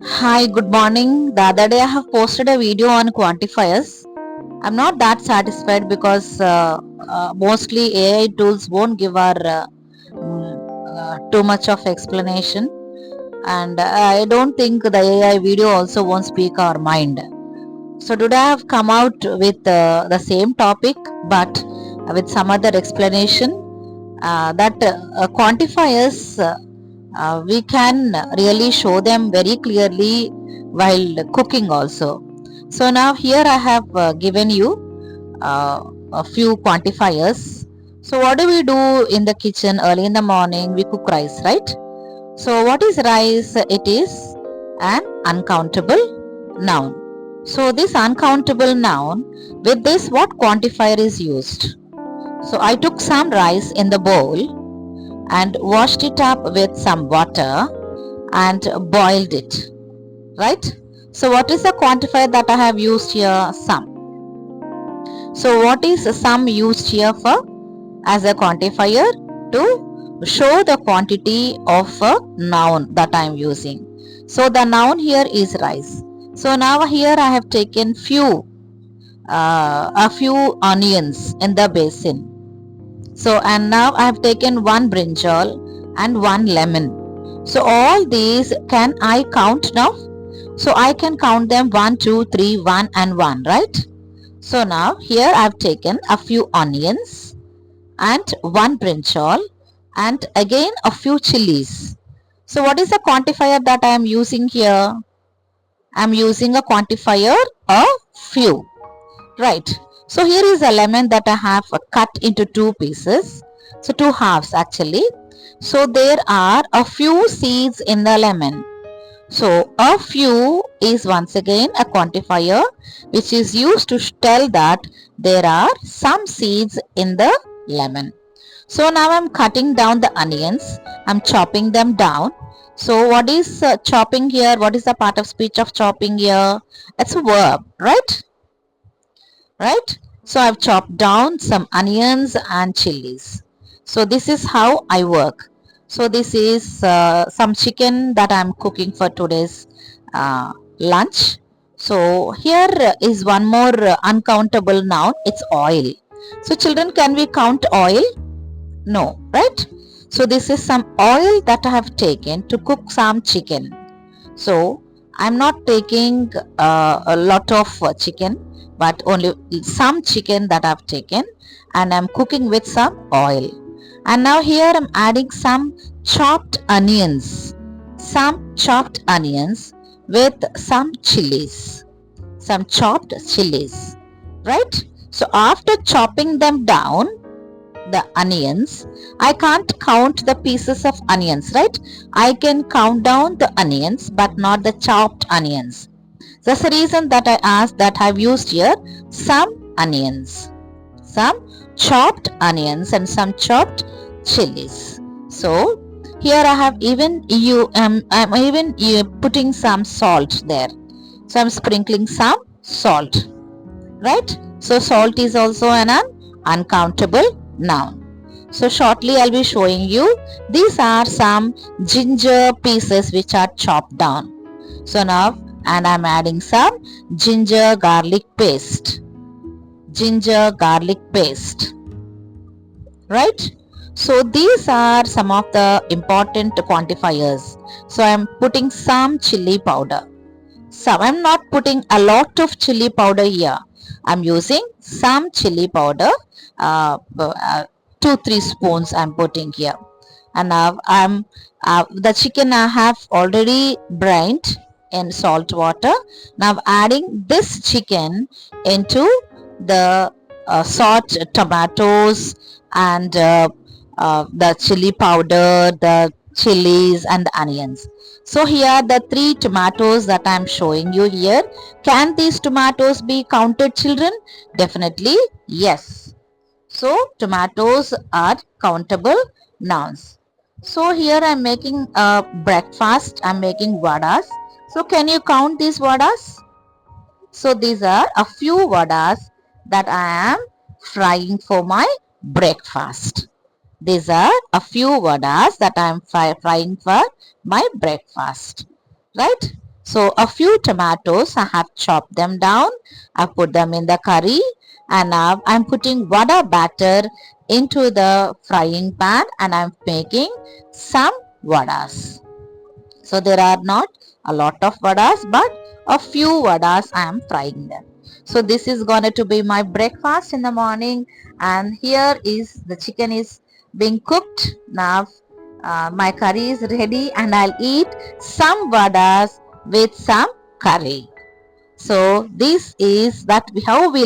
Hi, good morning. The other day I have posted a video on quantifiers. I'm not that satisfied because mostly AI tools won't give our too much of explanation, and I don't think the AI video also won't speak our mind. So today I have come out with the same topic but with some other explanation that quantifiers we can really show them very clearly while cooking also. So now here I have given you a few quantifiers. So what do we do in the kitchen early in the morning? We cook rice, right? So what is rice? It is an uncountable noun. So this uncountable noun, with this what quantifier is used? So I took some rice in the bowl and washed it up with some water and boiled it, right? So what is the quantifier that I have used here? Some. So what is some used here for as a quantifier? To show the quantity of a noun that I am using. So the noun here is rice. So now here I have taken a few onions in the basin. So and now I have taken one brinjal and one lemon. So all these can I count now? So I can count them 1, 2, 3, 1 and 1, right? So now here I have taken a few onions and one brinjal and again a few chilies. So what is the quantifier that I am using here? I am using a quantifier of few. Right. So here is a lemon that I have cut into two pieces. So two halves actually. So there are a few seeds in the lemon. So a few is once again a quantifier which is used to tell that there are some seeds in the lemon. So now I'm cutting down the onions. I'm chopping them down. So what is chopping here? What is the part of speech of chopping here? It's a verb, right? Right? So I've chopped down some onions and chilies. So this is how I work. So this is some chicken that I'm cooking for today's lunch. So here is one more uncountable noun. It's oil. So children, can we count oil? No, right? So this is some oil that I have taken to cook some chicken. So I'm not taking a lot of chicken, but only some chicken that I've taken, and I'm cooking with some oil. And now here I'm adding some chopped onions, with some chilies, some chopped chilies, right? So after chopping them down, the onions, I can't count the pieces of onions, right? I can count down the onions but not the chopped onions. That's the reason that I asked that I've used here some onions, some chopped onions and some chopped chilies. So here I have I'm even putting some salt there. So I'm sprinkling some salt, right? So salt is also an uncountable noun. So shortly I'll be showing you these are some ginger pieces which are chopped down. So now and I'm adding some ginger garlic paste. Ginger garlic paste. Right? So these are some of the important quantifiers. So I'm putting some chili powder. So I'm not putting a lot of chili powder here. I'm using some chili powder, 2-3 spoons I'm putting here. And now I'm the chicken I have already brained in salt water. Now adding this chicken into the salt, tomatoes, and the chili powder, the chilies, and the onions. So here the 3 tomatoes that I am showing you here. Can these tomatoes be counted, children? Definitely yes. So tomatoes are countable nouns. So here I am making a breakfast. I am making vadas. So can you count these vadas? So these are a few vadas that I am frying for my breakfast. These are a few vadas that I am frying for my breakfast. Right? So a few tomatoes, I have chopped them down. I put them in the curry, and now I'm putting vada batter into the frying pan, and I'm making some vadas. So there are not a lot of vadas, but a few vadas I am frying them. So this is going to be my breakfast in the morning, and here is the chicken is being cooked. Now my curry is ready, and I'll eat some vadas with some curry. So this is that how we